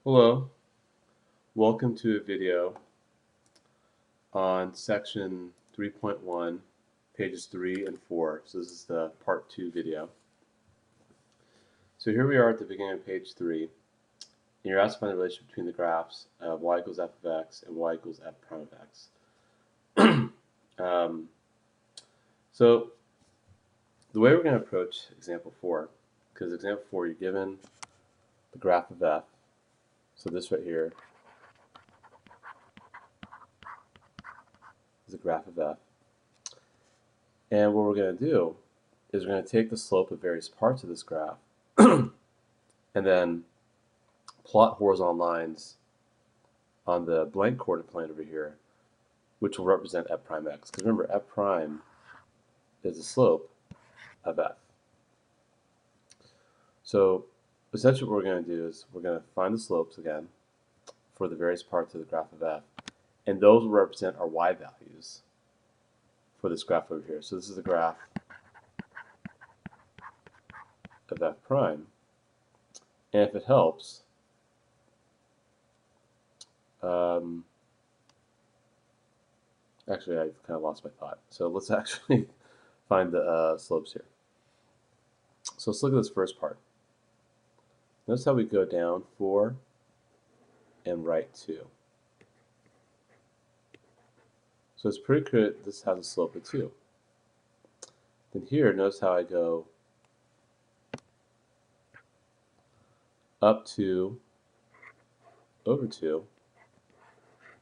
Hello, welcome to a video on section 3.1, pages 3 and 4. So this is the part 2 video. So here we are at the beginning of page 3, and you're asked to find the relationship between the graphs of y equals f of x and y equals f prime of x. So the way we're going to approach example 4, because example 4 you're given the graph of f, so this right here is a graph of f. And what we're going to do is we're going to take the slope of various parts of this graph and then plot horizontal lines on the blank coordinate plane over here, which will represent f prime x. Because remember, f prime is the slope of f. So essentially what we're going to do is we're going to find the slopes again for the various parts of the graph of f, and those will represent our y values for this graph over here. So this is the graph of f prime, and if it helps, actually I kind of lost my thought. So let's actually find the slopes here. So let's look at this first part. Notice how we go down 4 and right 2. So it's pretty clear this has a slope of 2. Then here, notice how I go up 2 over 2.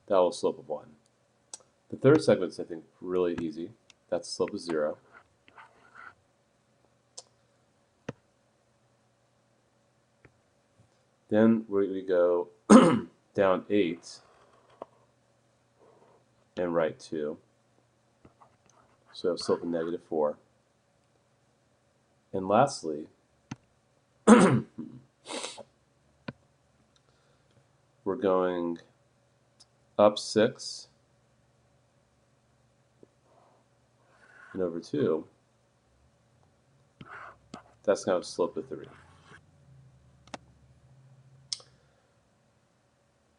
That will slope of 1. The third segment is, I think, really easy. That's the slope of 0. Then we go down 8 and right 2. So we have slope of negative 4. And lastly, we're going up 6 and over 2. That's going to have a slope of 3.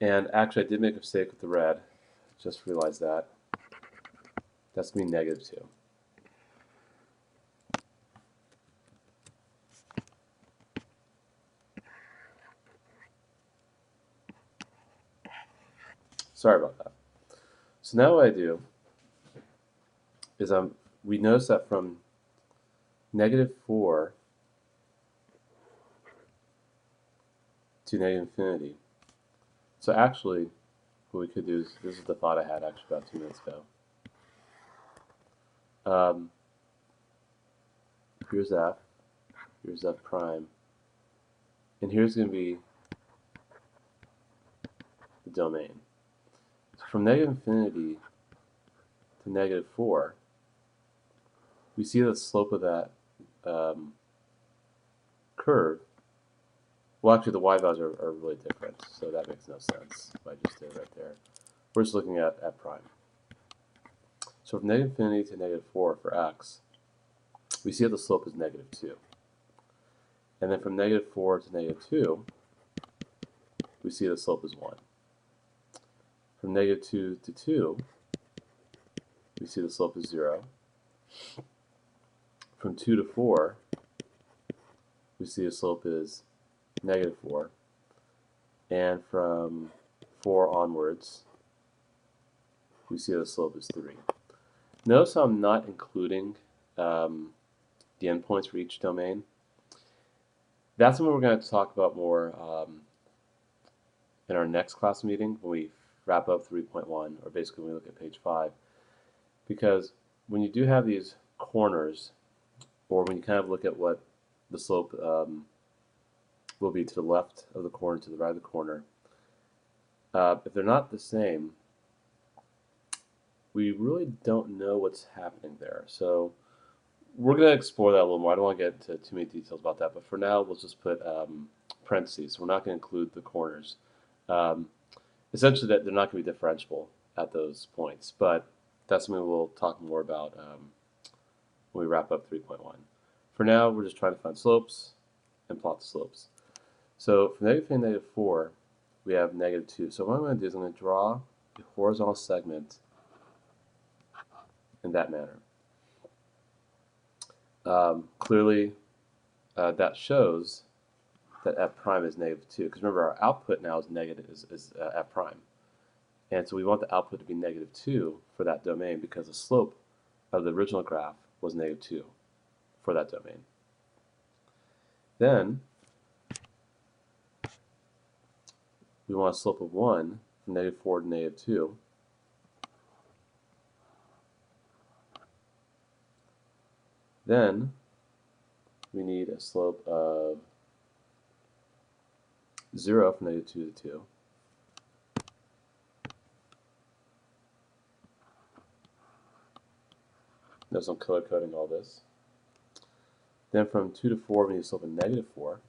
And actually, I did make a mistake with the red. Just realized that. That's going to be negative 2. Sorry about that. So now what I do is we notice that from negative 4 to negative infinity. So actually, what we could do is, this is the thought I had actually about 2 minutes ago. Here's f prime, and here's going to be the domain. So from negative infinity to negative 4, we see the slope of that curve. Well, actually, the y values are really different, so that makes no sense if I just did it right there. We're just looking at f prime. So from negative infinity to negative 4 for x, we see that the slope is negative 2. And then from negative 4 to negative 2, we see the slope is 1. From negative 2 to 2, we see the slope is 0. From 2 to 4, we see the slope is negative 4. And from 4 onwards, we see the slope is 3. Notice how I'm not including the endpoints for each domain. That's what we're going to talk about more in our next class meeting when we wrap up 3.1, or basically when we look at page 5. Because when you do have these corners, or when you kind of look at what the slope will be to the left of the corner, to the right of the corner, if they're not the same, we really don't know what's happening there. So we're going to explore that a little more. I don't want to get into too many details about that, but for now, we'll just put parentheses. We're not going to include the corners. Essentially, that they're not going to be differentiable at those points, but that's something we'll talk more about when we wrap up 3.1. For now, we're just trying to find slopes and plot the slopes. So from negative 3 to negative 4, we have negative 2. So what I'm going to do is I'm going to draw a horizontal segment in that manner. Clearly, that shows that f prime is negative 2. Because remember, our output now is negative is f prime. And so we want the output to be negative 2 for that domain because the slope of the original graph was negative 2 for that domain. Then we want a slope of 1 from negative 4 to negative 2. Then we need a slope of 0 from negative 2 to 2. Notice I'm color coding all this. Then from 2 to 4, we need a slope of negative 4.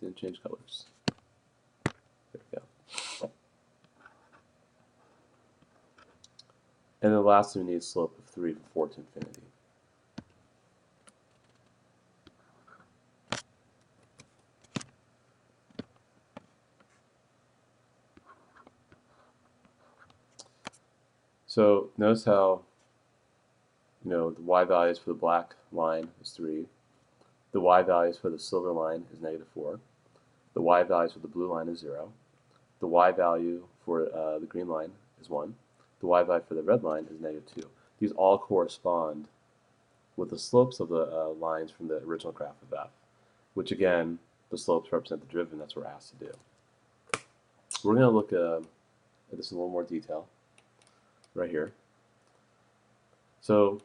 Didn't change colors. There we go. And then lastly, we need a slope of 3 from 4 to infinity. So notice how, the y values for the black line is 3. The y values for the silver line is negative 4. The y values for the blue line is 0. The y value for the green line is 1. The y value for the red line is negative 2. These all correspond with the slopes of the lines from the original graph of f, which again, the slopes represent the derivative, and that's what we're asked to do. We're going to look at this in a little more detail right here. So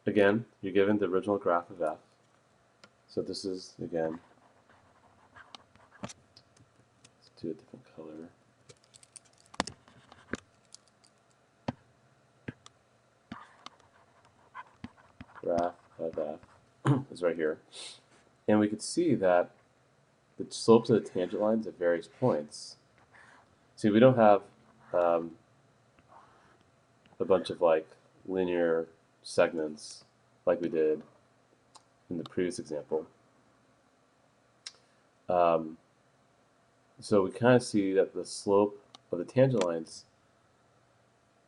again, you're given the original graph of f. So this is, again, let's do a different color. Graph of f is right here. And we could see that the slopes of the tangent lines at various points. See, we don't have a bunch of linear segments like we did in the previous example. So we kind of see that the slope of the tangent lines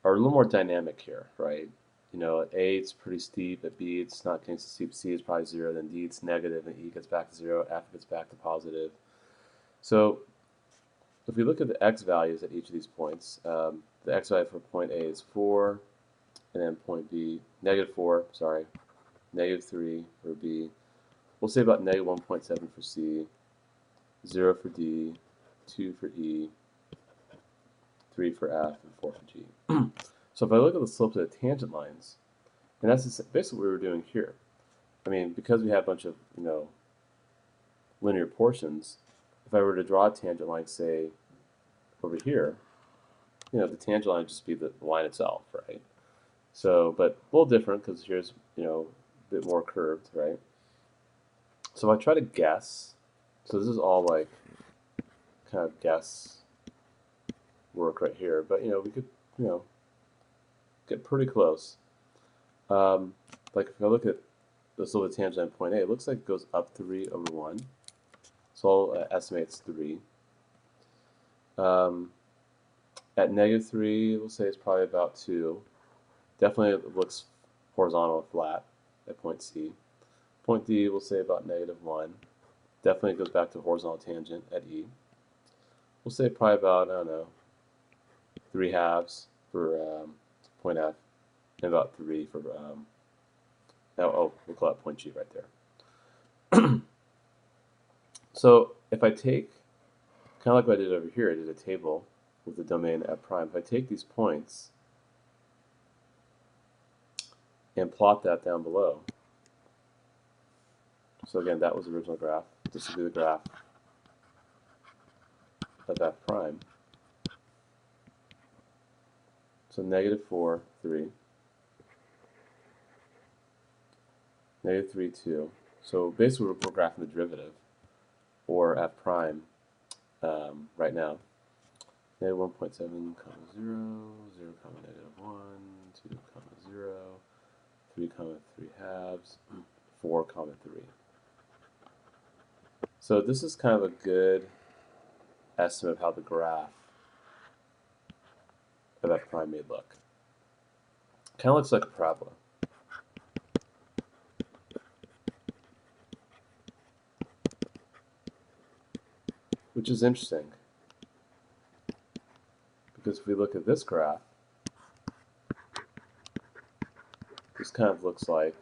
are a little more dynamic here, right? At A it's pretty steep, at B it's not getting so steep, C is probably 0, then D it's negative, and E gets back to 0, F gets back to positive. So if we look at the x values at each of these points, the x value for point A is 4, and then point B, negative 4, sorry, negative 3 for B. We'll say about negative 1.7 for C, 0 for D, 2 for E, 3 for F, and 4 for G. So if I look at the slopes of the tangent lines, and that's basically what we were doing here. I mean, because we have a bunch of, linear portions, if I were to draw a tangent line, say, over here, the tangent line would just be the line itself, right? So, but a little different because here's, a bit more curved, right? So if I try to guess, so this is all kind of guess work right here, but we could, get pretty close. Like if I look at the slope of tangent at point A, it looks like it goes up 3 over 1. So I'll estimate it's 3. At negative 3, we'll say it's probably about 2. Definitely it looks horizontal and flat at point C. Point D, we'll say about negative 1. Definitely goes back to horizontal tangent at E. We'll say probably about, I don't know, 3/2 for point F, and about 3 for, we'll call that point G right there. So if I take, kind of like what I did over here, I did a table with the domain f prime. If I take these points and plot that down below, so again, that was the original graph. This would be the graph of f prime. So negative 4, 3. Negative 3, 2. So basically we're graphing the derivative, or f prime, right now. Negative 1.7, 0, 0, negative 1, 2, 0, 3, 3/2, 4, 3. So this is kind of a good estimate of how the graph of f prime may look. Kind of looks like a parabola. Which is interesting, because if we look at this graph, this kind of looks like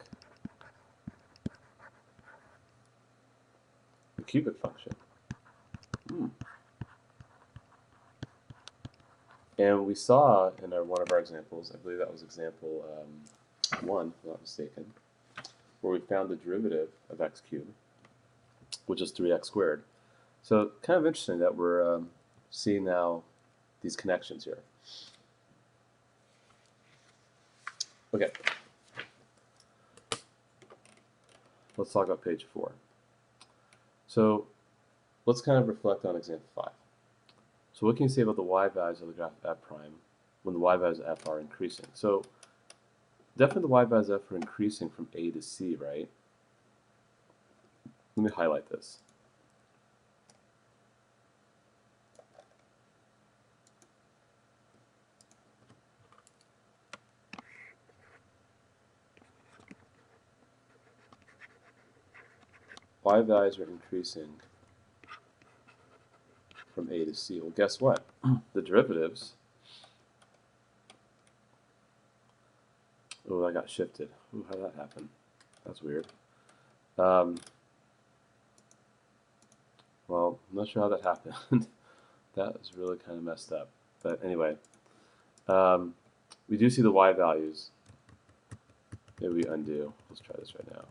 the cubic function. And we saw in one of our examples, I believe that was example 1, if I'm not mistaken, where we found the derivative of x cubed, which is 3x squared. So kind of interesting that we're seeing now these connections here. Okay, let's talk about page 4. So let's kind of reflect on example 5. So what can you say about the y values of the graph of f prime when the y values of f are increasing? So definitely the y values of f are increasing from a to c, right? Let me highlight this. Y values are increasing from a to c. Well, guess what? The derivatives. Oh, that got shifted. Ooh, how did that happen? That's weird. Well, I'm not sure how that happened. That was really kind of messed up. But anyway, we do see the y values. Maybe we undo. Let's try this right now.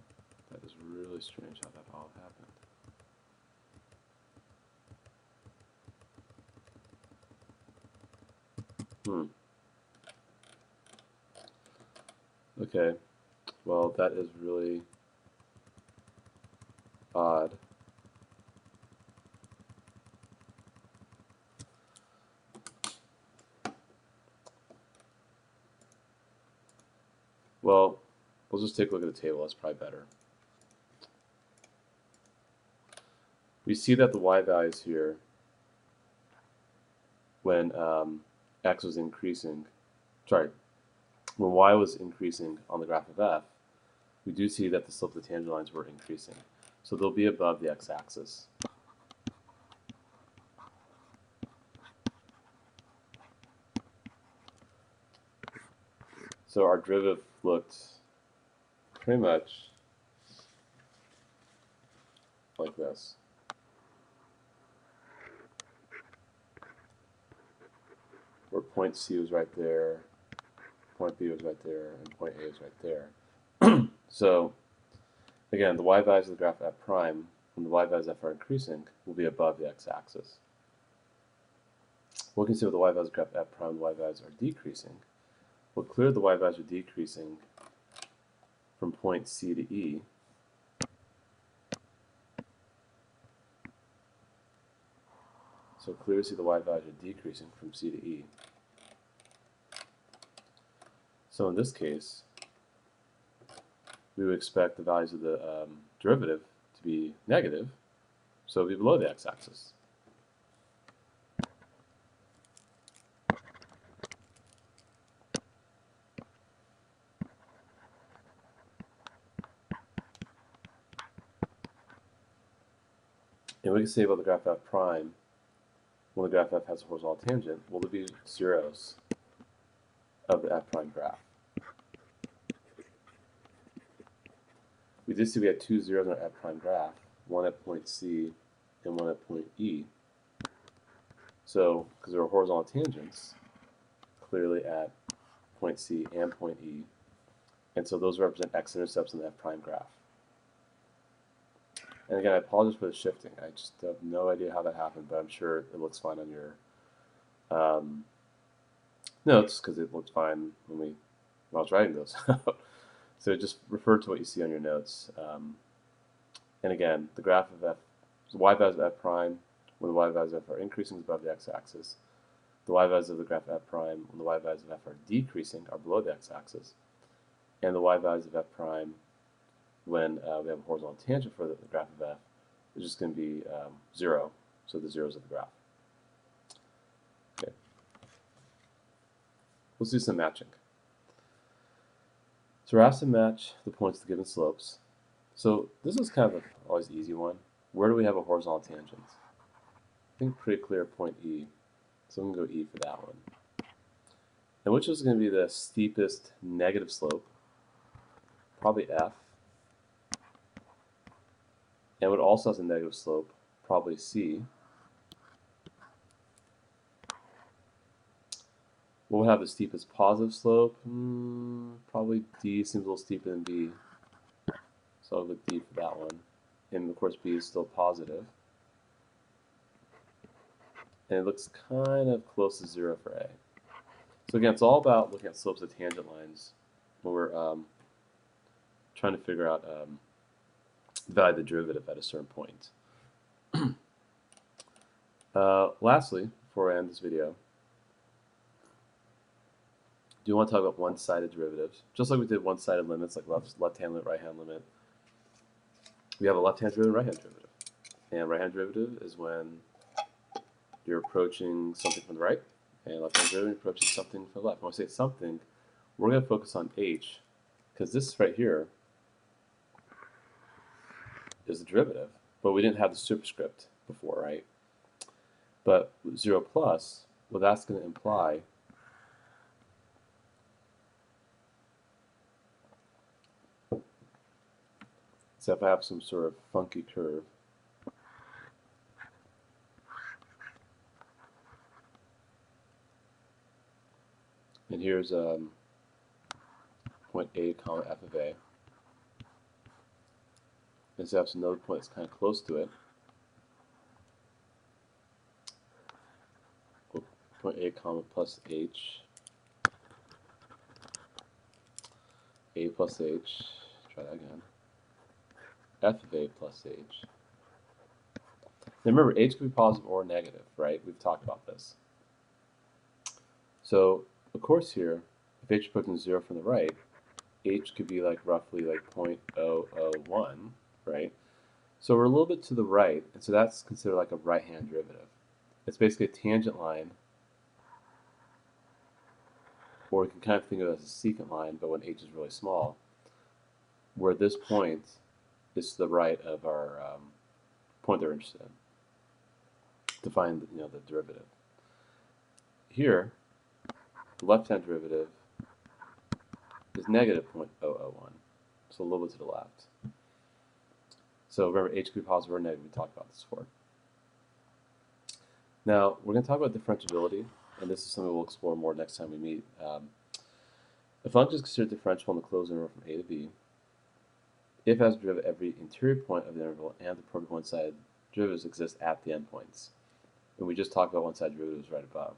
That is really strange how that all happened. Okay, well, that is really odd. Well, we'll just take a look at the table. That's probably better. We see that the y values here, when x was increasing, when y was increasing on the graph of f, we do see that the slope of the tangent lines were increasing. So they'll be above the x-axis. So our derivative looked pretty much like this. Where point C was right there, point B was right there, and point A is right there. So again, the y values of the graph f prime, when the y values of f are increasing, will be above the x-axis. What can you see with the y values of the graph f prime, the y values are decreasing? Well, clearly the y values are decreasing from point C to E. So clearly see the y values are decreasing from C to E. So in this case, we would expect the values of the derivative to be negative, so it would be below the x-axis. And we can say about the graph f prime, when the graph f has a horizontal tangent, will there be zeros of the f prime graph? We did see we had 2 zeros in our f prime graph, one at point C and one at point E. So, because there are horizontal tangents, clearly at point C and point E, and so those represent x-intercepts in the f prime graph. And again, I apologize for the shifting. I just have no idea how that happened, but I'm sure it looks fine on your notes, because it looked fine when I was writing those out. So just refer to what you see on your notes. And again, the graph of f, the y values of f prime, when the y values of f are increasing is above the x-axis. The y values of the graph of f prime, when the y values of f are decreasing, are below the x-axis. And the y values of f prime, when we have a horizontal tangent for the graph of f, is just going to be 0, so the zeros of the graph. Okay, let's do some matching. So we're asked to match the points to given slopes. So this is kind of always an easy one. Where do we have a horizontal tangent? I think pretty clear point E. So I'm going to go E for that one. And which is going to be the steepest negative slope? Probably F. And what also has a negative slope? Probably C. What would have the steepest positive slope? Probably D seems a little steeper than B. So I'll go D for that one. And of course B is still positive. And it looks kind of close to 0 for A. So again, it's all about looking at slopes of tangent lines when we're trying to figure out the value of the derivative at a certain point. Lastly, before I end this video, do you want to talk about one-sided derivatives? Just like we did one-sided limits, like left-hand limit, right-hand limit. We have a left-hand derivative, right-hand derivative. And right-hand derivative is when you're approaching something from the right, and left-hand derivative approaching something from the left. When I say something, we're going to focus on h, because this right here is the derivative, but we didn't have the superscript before, right? But 0 plus, well, that's going to imply so if I have some sort of funky curve, and here's point A comma f of A, and so I have another point that's kind of close to it, point A comma plus H, A plus H, try that again, f of A plus H. Now remember, H could be positive or negative, right? We've talked about this. So, of course here, if H is approaching 0 from the right, H could be like roughly like 0.001, right? So we're a little bit to the right, and so that's considered like a right-hand derivative. It's basically a tangent line, or you can kind of think of it as a secant line, but when H is really small, where this point is to the right of our point they're interested in to find the derivative. Here, the left-hand derivative is negative 0.001, so a little bit to the left. So remember, H could be positive or negative. We talked about this before. Now, we're going to talk about differentiability, and this is something we'll explore more next time we meet. A function is considered differentiable in the closed interval from A to B if it has a derivative at every interior point of the interval and the appropriate one-sided derivatives exist at the endpoints. And we just talked about one-sided derivatives right above.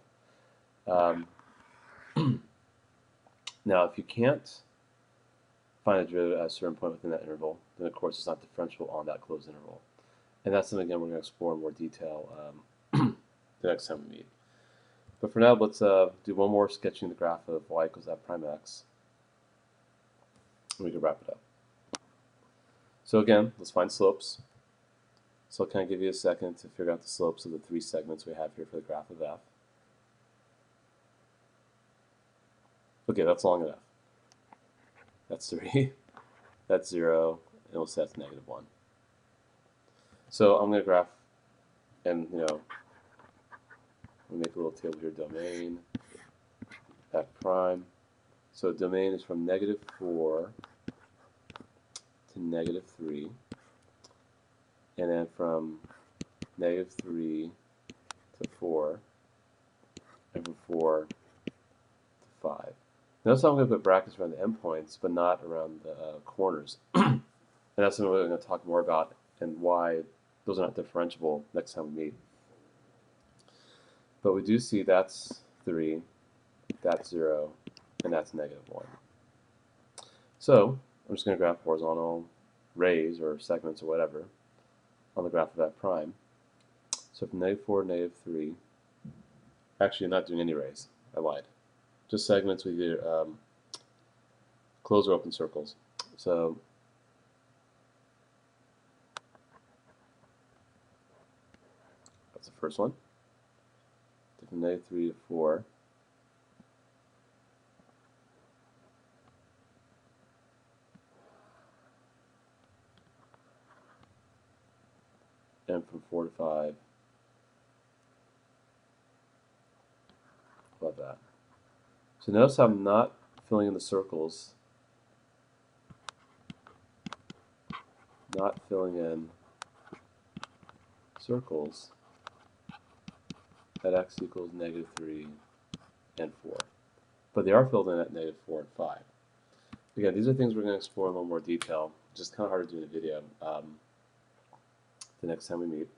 Now, if you can't find a derivative at a certain point within that interval, then of course it's not differentiable on that closed interval. And that's something, again, we're going to explore in more detail the next time we meet. But for now, let's do one more sketching the graph of y equals f prime x, and we can wrap it up. So again, let's find slopes. So I'll kind of give you a second to figure out the slopes of the 3 segments we have here for the graph of f. Okay, that's long enough. That's 3, that's 0, and we'll say that's -1. So I'm going to graph, and we'll make a little table here, domain, f prime. So domain is from -4 to -3, and then from -3 to 4, and from 4 to 5. Notice how I'm going to put brackets around the endpoints, but not around the corners. And that's something we're going to talk more about and why those are not differentiable next time we meet. But we do see that's 3, that's 0, and that's -1. So I'm just going to graph horizontal rays or segments or whatever on the graph of f prime. So from -4 to -3, actually I'm not doing any rays, I lied. Just segments with either closed or open circles. So first one. From -3 to 4. And from 4 to 5. Love that. So notice I'm not filling in the circles. Not filling in circles at x equals -3 and 4. But they are filled in at -4 and 5. Again, these are things we're going to explore in a little more detail. Just kind of hard to do in a video the next time we meet.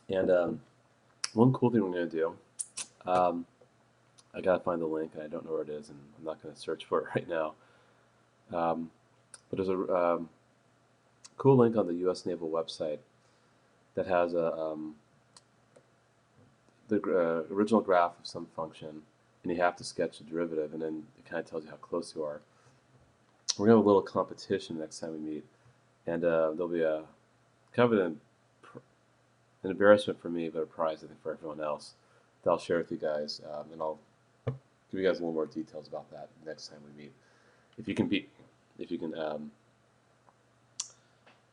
And one cool thing we're going to do, I got to find the link, and I don't know where it is, and I'm not going to search for it right now. But there's a cool link on the U.S. Naval website that has the original graph of some function, and you have to sketch the derivative, and then it kind of tells you how close you are. We're going to have a little competition next time we meet, and there'll be a kind of an embarrassment for me, but a prize, I think, for everyone else that I'll share with you guys, and I'll give you guys a little more details about that next time we meet. If you can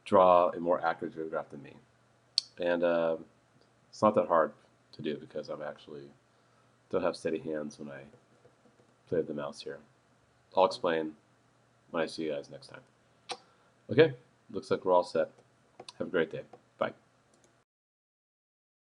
draw a more accurate graph than me. And it's not that hard to do because I'm actually don't have steady hands when I play with the mouse here. I'll explain when I see you guys next time. Okay, looks like we're all set. Have a great day.